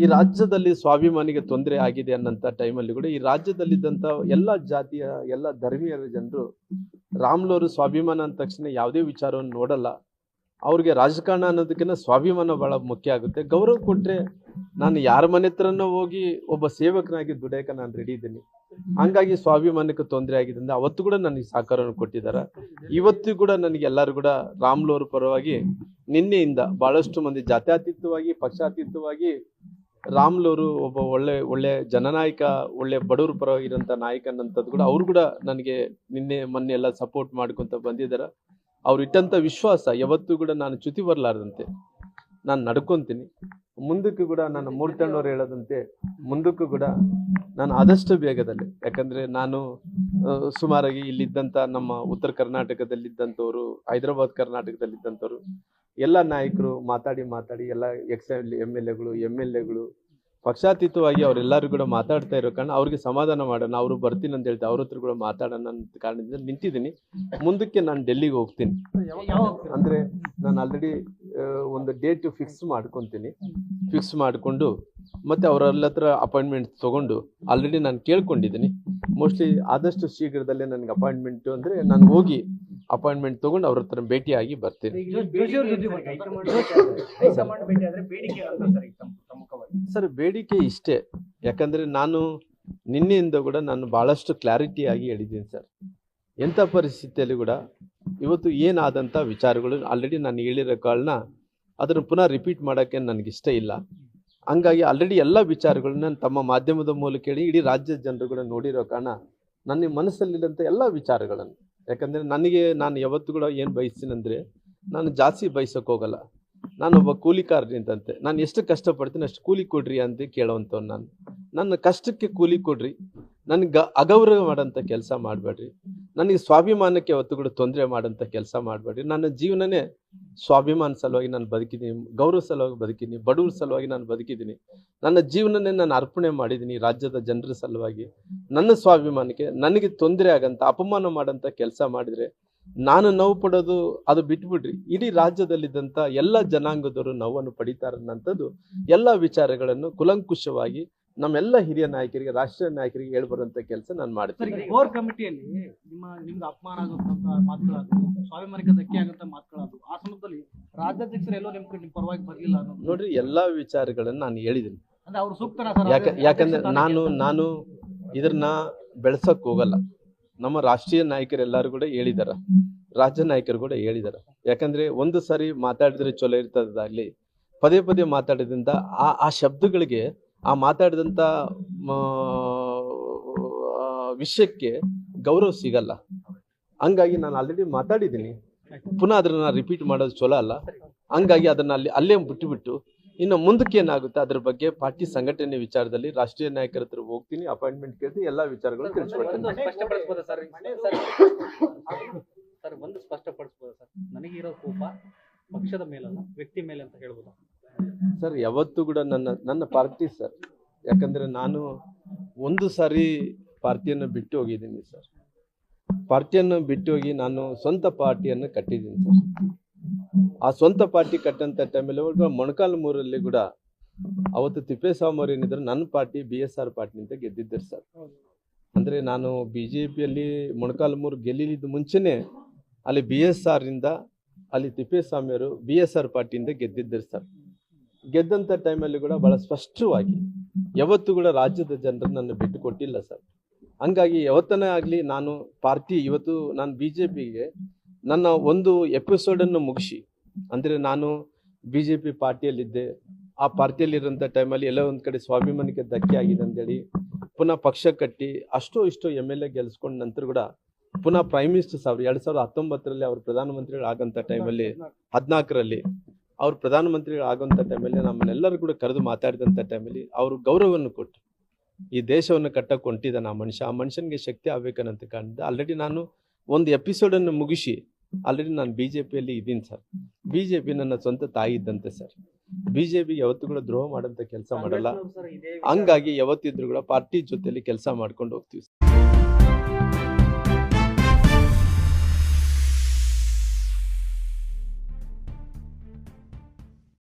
ಈ ರಾಜ್ಯದಲ್ಲಿ ಸ್ವಾಭಿಮಾನಿಗೆ ತೊಂದರೆ ಆಗಿದೆ ಅನ್ನಂತ ಟೈಮಲ್ಲಿ ಕೂಡ ಈ ರಾಜ್ಯದಲ್ಲಿದ್ದಂಥ ಎಲ್ಲ ಜಾತಿಯ ಎಲ್ಲ ಧರ್ಮೀಯರ ಜನರು ರಾಮ್ಲೋರು ಸ್ವಾಭಿಮಾನ ಅಂದ ತಕ್ಷಣ ಯಾವುದೇ ವಿಚಾರವನ್ನು ನೋಡಲ್ಲ. ಅವ್ರಿಗೆ ರಾಜಕಾರಣ ಅನ್ನೋದಕ್ಕಿಂತ ಸ್ವಾಭಿಮಾನ ಬಹಳ ಮುಖ್ಯ ಆಗುತ್ತೆ. ಗೌರವ ಕೊಟ್ಟರೆ ನಾನು ಯಾರ ಮನೆ ಹತ್ರನೂ ಹೋಗಿ ಒಬ್ಬ ಸೇವಕನಾಗಿ ದುಡಿಯೋಕೆ ನಾನು ರೆಡಿ ಇದ್ದೀನಿ. ಹಂಗಾಗಿ ಸ್ವಾಭಿಮಾನಕ್ಕೆ ತೊಂದರೆ ಆಗಿದೆ ಅಂದ್ರೆ ಅವತ್ತು ಕೂಡ ನನಗೆ ಸಹಕಾರವನ್ನು ಕೊಟ್ಟಿದ್ದಾರೆ. ಇವತ್ತು ಕೂಡ ನನಗೆ ಎಲ್ಲರೂ ಕೂಡ ರಾಮ್ಲೋರ್ ಪರವಾಗಿ ನಿನ್ನೆಯಿಂದ ಬಹಳಷ್ಟು ಮಂದಿ ಜಾತ್ಯತೀತವಾಗಿ ಪಕ್ಷಾತೀತವಾಗಿ ರಾಮ್ಲೋರು ಒಬ್ಬ ಒಳ್ಳೆ ಜನನಾಯಕ, ಒಳ್ಳೆ ಬಡವ್ರ ಪರವಾಗಿರೋಂಥ ನಾಯಕನಂಥದ್ದು ಕೂಡ ಅವರು ಕೂಡ ನನಗೆ ನಿನ್ನೆ ಮೊನ್ನೆ ಎಲ್ಲ ಸಪೋರ್ಟ್ ಮಾಡ್ಕೊಂತ ಬಂದಿದ್ದಾರೆ. ಅವ್ರು ಇಟ್ಟಂಥ ವಿಶ್ವಾಸ ಯಾವತ್ತೂ ಕೂಡ ನಾನು ಚ್ಯುತಿ ಬರಲಾರ್ದಂತೆ ನಾನು ನಡ್ಕೊತೀನಿ. ಮುಂದಕ್ಕೂ ಕೂಡ ನನ್ನ ಮೂರ್ತಣ್ಣವ್ರು ಹೇಳೋದಂತೆ ಮುಂದಕ್ಕೂ ಕೂಡ ನಾನು ಆದಷ್ಟು ಬೇಗದಲ್ಲಿ, ಯಾಕಂದರೆ ನಾನು ಸುಮಾರಾಗಿ ಇಲ್ಲಿದ್ದಂಥ ನಮ್ಮ ಉತ್ತರ ಕರ್ನಾಟಕದಲ್ಲಿದ್ದಂಥವ್ರು, ಹೈದರಾಬಾದ್ ಕರ್ನಾಟಕದಲ್ಲಿದ್ದಂಥವ್ರು ಎಲ್ಲ ನಾಯಕರು ಮಾತಾಡಿ ಎಲ್ಲ ಎಮ್ ಎಲ್ ಎಗಳು ಪಕ್ಷಾತೀತವಾಗಿ ಅವರೆಲ್ಲರೂ ಕೂಡ ಮಾತಾಡ್ತಾ ಇರೋ ಕಾರಣ ಅವ್ರಿಗೆ ಸಮಾಧಾನ ಮಾಡೋಣ, ಅವರು ಬರ್ತೀನಿ ಅಂತ ಹೇಳ್ತಾರೆ, ಅವ್ರ ಹತ್ರ ಕೂಡ ಮಾತಾಡೋಣ ಅಂತ ಕಾರಣದಿಂದ ನಿಂತಿದ್ದೀನಿ. ಮುಂದಕ್ಕೆ ನಾನು ಡೆಲ್ಲಿಗೆ ಹೋಗ್ತೀನಿ. ಅಂದರೆ ನಾನು ಆಲ್ರೆಡಿ ಒಂದು ಡೇಟ್ ಫಿಕ್ಸ್ ಮಾಡಿಕೊಂಡು ಮತ್ತೆ ಅವರೆಲ್ಲ ಹತ್ರ ಅಪಾಯಿಂಟ್ಮೆಂಟ್ ತೊಗೊಂಡು ಆಲ್ರೆಡಿ ನಾನು ಕೇಳ್ಕೊಂಡಿದ್ದೀನಿ. ಮೋಸ್ಟ್ಲಿ ಆದಷ್ಟು ಶೀಘ್ರದಲ್ಲೇ ನನಗೆ ಅಪಾಯಿಂಟ್ಮೆಂಟು ಅಂದರೆ ನಾನು ಹೋಗಿ ಅಪಾಯಿಂಟ್ಮೆಂಟ್ ತೊಗೊಂಡು ಅವ್ರ ಹತ್ರ ಭೇಟಿಯಾಗಿ ಬರ್ತೀನಿ. ಸರ್ ಬೇಡಿಕೆ ಇಷ್ಟೇ, ಯಾಕಂದರೆ ನಾನು ನಿನ್ನೆಯಿಂದ ಕೂಡ ನಾನು ಭಾಳಷ್ಟು ಕ್ಲಾರಿಟಿಯಾಗಿ ಹೇಳಿದ್ದೀನಿ ಸರ್. ಎಂಥ ಪರಿಸ್ಥಿತಿಯಲ್ಲಿ ಕೂಡ ಇವತ್ತು ಏನಾದಂಥ ವಿಚಾರಗಳು ಆಲ್ರೆಡಿ ನಾನು ಹೇಳಿರೋ ಕಾರಣ ಅದನ್ನು ಪುನಃ ರಿಪೀಟ್ ಮಾಡೋಕ್ಕೆ ನನಗಿಷ್ಟ ಇಲ್ಲ. ಹಂಗಾಗಿ ಆಲ್ರೆಡಿ ಎಲ್ಲ ವಿಚಾರಗಳನ್ನ ತಮ್ಮ ಮಾಧ್ಯಮದ ಮೂಲಕ ಹೇಳಿ ಇಡೀ ರಾಜ್ಯದ ಜನರು ಕೂಡ ನೋಡಿರೋ ಕಾರಣ ನನ್ನ ಮನಸ್ಸಲ್ಲಿರೋಂಥ ಎಲ್ಲ ವಿಚಾರಗಳನ್ನು, ಯಾಕಂದರೆ ನಾನು ಯಾವತ್ತೂ ಕೂಡ ಏನು ಬಯಸ್ತೀನಿ ಅಂದರೆ ನಾನು ಜಾಸ್ತಿ ಬಯಸೋಕೆ ಹೋಗಲ್ಲ. ನಾನೊಬ್ಬ ಕೂಲಿಕಾರನಿಂದಂತೆ ನಾನು ಎಷ್ಟು ಕಷ್ಟಪಡ್ತೀನಿ ಅಷ್ಟು ಕೂಲಿ ಕೊಡ್ರಿ ಅಂತ ಕೇಳೋವಂಥವ್ನು. ನನ್ನ ಕಷ್ಟಕ್ಕೆ ಕೂಲಿ ಕೊಡ್ರಿ, ನನಗೆ ಅಗೌರವ ಮಾಡೋಂಥ ಕೆಲಸ ಮಾಡಬೇಡ್ರಿ, ನನಗೆ ಸ್ವಾಭಿಮಾನಕ್ಕೆ ಯಾವತ್ತೂ ಕೂಡ ತೊಂದರೆ ಮಾಡೋಂಥ ಕೆಲಸ ಮಾಡಬೇಡ್ರಿ. ನನ್ನ ಜೀವನನೇ ಸ್ವಾಭಿಮಾನ ಸಲುವಾಗಿ ನಾನು ಬದುಕಿದ್ದೀನಿ, ಗೌರವ ಸಲುವಾಗಿ ಬದುಕಿದ್ದೀನಿ, ಬಡವ್ರ ಸಲುವಾಗಿ ನಾನು ಬದುಕಿದ್ದೀನಿ. ನನ್ನ ಜೀವನನೇ ನಾನು ಅರ್ಪಣೆ ಮಾಡಿದ್ದೀನಿ ರಾಜ್ಯದ ಜನರ ಸಲುವಾಗಿ. ನನ್ನ ಸ್ವಾಭಿಮಾನಕ್ಕೆ ನನಗೆ ತೊಂದರೆ ಆಗಂತ ಅಪಮಾನ ಮಾಡೋಂಥ ಕೆಲಸ ಮಾಡಿದರೆ ನಾನು ನೋವು ಪಡೋದು ಅದು ಬಿಟ್ಬಿಡ್ರಿ, ಇಡೀ ರಾಜ್ಯದಲ್ಲಿದ್ದಂಥ ಎಲ್ಲ ಜನಾಂಗದವರು ನೋವನ್ನು ಪಡಿತಾರನ್ನಂಥದ್ದು ಎಲ್ಲ ವಿಚಾರಗಳನ್ನು ಕುಲಂಕುಷವಾಗಿ ನಮ್ಮೆಲ್ಲ ಹಿರಿಯ ನಾಯಕರಿಗೆ, ರಾಷ್ಟ್ರೀಯ ನಾಯಕರಿಗೆ ಹೇಳ್ಬರುವಂಥ ಕೆಲಸ ನಾನು ಮಾಡ್ತೀನಿ. ಕೋರ್ ಕಮಿಟಿಯಲ್ಲಿ ನಿಮ್ಗೆ ಅಪಮಾನ ಆಗುವಂತ ಮಾತುಗಳಾದ್ರು, ಸ್ವಾಭಿಮಾನಕ್ಕೆ ಧಕ್ಕೆ ಆಗುವಂತ ಮಾತುಗಳಾದ್ರು, ಆ ಸಂದರ್ಭದಲ್ಲಿ ರಾಜ್ಯಾಧ್ಯಕ್ಷರು ಎಲ್ಲೋ ನಿಮ್ಮ ಪರವಾಗಿ ಬರಲಿಲ್ಲ ನೋಡ್ರಿ, ಎಲ್ಲಾ ವಿಚಾರಗಳನ್ನು ನಾನು ಹೇಳಿದ್ದೀನಿ. ಅಂದ್ರೆ ಅವ್ರು ಸೂಕ್ತನ ಯಾಕಂದ್ರೆ ನಾನು ಇದನ್ನ ಬೆಳೆಸಕ್ ಹೋಗಲ್ಲ. ನಮ್ಮ ರಾಷ್ಟ್ರೀಯ ನಾಯಕರೆಲ್ಲರೂ ಕೂಡ ಹೇಳಿದಾರ, ರಾಜ್ಯ ನಾಯಕರು ಕೂಡ ಹೇಳಿದಾರ. ಯಾಕಂದ್ರೆ ಒಂದು ಸಾರಿ ಮಾತಾಡಿದ್ರೆ ಚಲೋ ಇರ್ತದಾಗ್ಲಿ, ಪದೇ ಪದೇ ಮಾತಾಡಿದ್ರಿಂದ ಆ ಶಬ್ದಗಳಿಗೆ, ಆ ಮಾತಾಡಿದಂಥ ವಿಷಯಕ್ಕೆ ಗೌರವ ಸಿಗಲ್ಲ. ಹಂಗಾಗಿ ನಾನು ಆಲ್ರೆಡಿ ಮಾತಾಡಿದ್ದೀನಿ, ಪುನಃ ಅದನ್ನ ರಿಪೀಟ್ ಮಾಡೋದು ಚಲೋ ಅಲ್ಲ. ಹಂಗಾಗಿ ಅದನ್ನ ಅಲ್ಲೇ ಬಿಟ್ಟು ಇನ್ನು ಮುಂದಕ್ಕೆ ಏನಾಗುತ್ತೆ ಅದ್ರ ಬಗ್ಗೆ ಪಾರ್ಟಿ ಸಂಘಟನೆ ವಿಚಾರದಲ್ಲಿ ರಾಷ್ಟ್ರೀಯ ನಾಯಕರ ಹತ್ರ ಹೋಗ್ತೀನಿ, ಅಪಾಯಿಂಟ್ಮೆಂಟ್ ಕೇಳ್ತೀನಿ, ಎಲ್ಲಾ ವಿಚಾರಗಳು ತಿಳಿಸ್ಕೊಡ್ತೀನಿ. ಒಂದು ಸ್ಪಷ್ಟಪಡಿಸಬಹುದು ಸರ್, ನನಗಿರೋ ಕೋಪ ಪಕ್ಷದ ಮೇಲಲ್ಲ ವ್ಯಕ್ತಿ ಮೇಲೆ ಅಂತ ಹೇಳ್ಬೋದು ಸರ್. ಯಾವತ್ತೂ ಕೂಡ ನನ್ನ ಪಾರ್ಟಿ ಸರ್, ಯಾಕಂದ್ರೆ ನಾನು ಒಂದು ಸಾರಿ ಪಾರ್ಟಿಯನ್ನು ಬಿಟ್ಟು ಹೋಗಿದ್ದೀನಿ ಸರ್. ಪಾರ್ಟಿಯನ್ನು ಬಿಟ್ಟು ಹೋಗಿ ನಾನು ಸ್ವಂತ ಪಾರ್ಟಿಯನ್ನು ಕಟ್ಟಿದ್ದೀನಿ ಸರ್. ಆ ಸ್ವಂತ ಪಾರ್ಟಿ ಕಟ್ಟಂತ ಟೈಮಲ್ಲಿ ಮೊಣಕಾಲ್ಮೂರಲ್ಲಿ ಕೂಡ ಅವತ್ತು ತಿಪ್ಪೇಸ್ವಾಮಿ ಅವರು ಏನಿದ್ರು ನನ್ನ ಪಾರ್ಟಿ BSR ಪಾರ್ಟಿನಿಂದ ಗೆದ್ದಿದ್ದರು ಸರ್. ಅಂದರೆ ನಾನು BJPಯಲ್ಲಿ ಮೊಣಕಾಲ್ಮೂರು ಗೆಲ್ಲಿದ ಮುಂಚೆನೆ ಅಲ್ಲಿ BSR ಇಂದ ಅಲ್ಲಿ ತಿಪ್ಪೇಸ್ವಾಮಿ ಅವರು BSR ಪಾರ್ಟಿಯಿಂದ ಗೆದ್ದಿದ್ದರು ಸರ್. ಗೆದ್ದಂಥ ಟೈಮಲ್ಲಿ ಕೂಡ ಭಾಳ ಸ್ಪಷ್ಟವಾಗಿ ಯಾವತ್ತೂ ಕೂಡ ರಾಜ್ಯದ ಜನರು ನನ್ನ ಬಿಟ್ಟು ಕೊಟ್ಟಿಲ್ಲ ಸರ್. ಹಂಗಾಗಿ ಯಾವತ್ತನೇ ಆಗಲಿ ನಾನು ಪಾರ್ಟಿ ಇವತ್ತು ನಾನು BJPಗೆ ನನ್ನ ಒಂದು ಎಪಿಸೋಡನ್ನು ಮುಗಿಸಿ, ಅಂದರೆ ನಾನು BJP ಪಾರ್ಟಿಯಲ್ಲಿದ್ದೆ, ಆ ಪಾರ್ಟಿಯಲ್ಲಿರೋಂಥ ಟೈಮಲ್ಲಿ ಎಲ್ಲ ಒಂದು ಕಡೆ ಸ್ವಾಭಿಮಾನಕ್ಕೆ ಧಕ್ಕೆ ಆಗಿದೆ ಅಂತೇಳಿ ಪುನಃ ಪಕ್ಷ ಕಟ್ಟಿ ಅಷ್ಟೋ ಇಷ್ಟೋ MLA ಗೆಲ್ಸ್ಕೊಂಡ ನಂತರ ಕೂಡ ಪುನಃ ಪ್ರೈಮ್ ಮಿನಿಸ್ಟರ್ಸ್ ಅವರು 2019ರಲ್ಲಿ ಅವರು ಪ್ರಧಾನಮಂತ್ರಿಗಳು ಆಗೋಂಥ ಟೈಮಲ್ಲಿ 14ರಲ್ಲಿ ಅವ್ರು ಪ್ರಧಾನಮಂತ್ರಿಗಳು ಆಗೋಂಥ ಟೈಮಲ್ಲಿ ನಮ್ಮನ್ನೆಲ್ಲರೂ ಕೂಡ ಕರೆದು ಮಾತಾಡಿದಂಥ ಟೈಮಲ್ಲಿ ಅವರು ಗೌರವವನ್ನು ಕೊಟ್ಟು ಈ ದೇಶವನ್ನು ಕಟ್ಟಕ್ಕೆ ಹೊಂಟಿದ್ದಾನೆ ಆ ಮನುಷ್ಯನಿಗೆ ಶಕ್ತಿ ಆಗ್ಬೇಕನ್ನಂತ ಕಾಣಿದೆ. ಆಲ್ರೆಡಿ ನಾನು ಒಂದು ಎಪಿಸೋಡನ್ನು ಮುಗಿಸಿ ಆಲ್ರೆಡಿ ನಾನು BJPಯಲ್ಲಿ ಇದ್ದೀನಿ ಸರ್. BJP ನನ್ನ ಸ್ವಂತ ತಾಯಿ ಇದ್ದಂತೆ ಸರ್. BJP ಯಾವತ್ತೂ ಕೂಡ ದ್ರೋಹ ಮಾಡೋಂಥ ಕೆಲಸ ಮಾಡಲ್ಲ. ಹಂಗಾಗಿ ಯಾವತ್ತಿದ್ರು ಕೂಡ ಪಾರ್ಟಿ ಜೊತೆಯಲ್ಲಿ ಕೆಲಸ ಮಾಡ್ಕೊಂಡು ಹೋಗ್ತೀವಿ.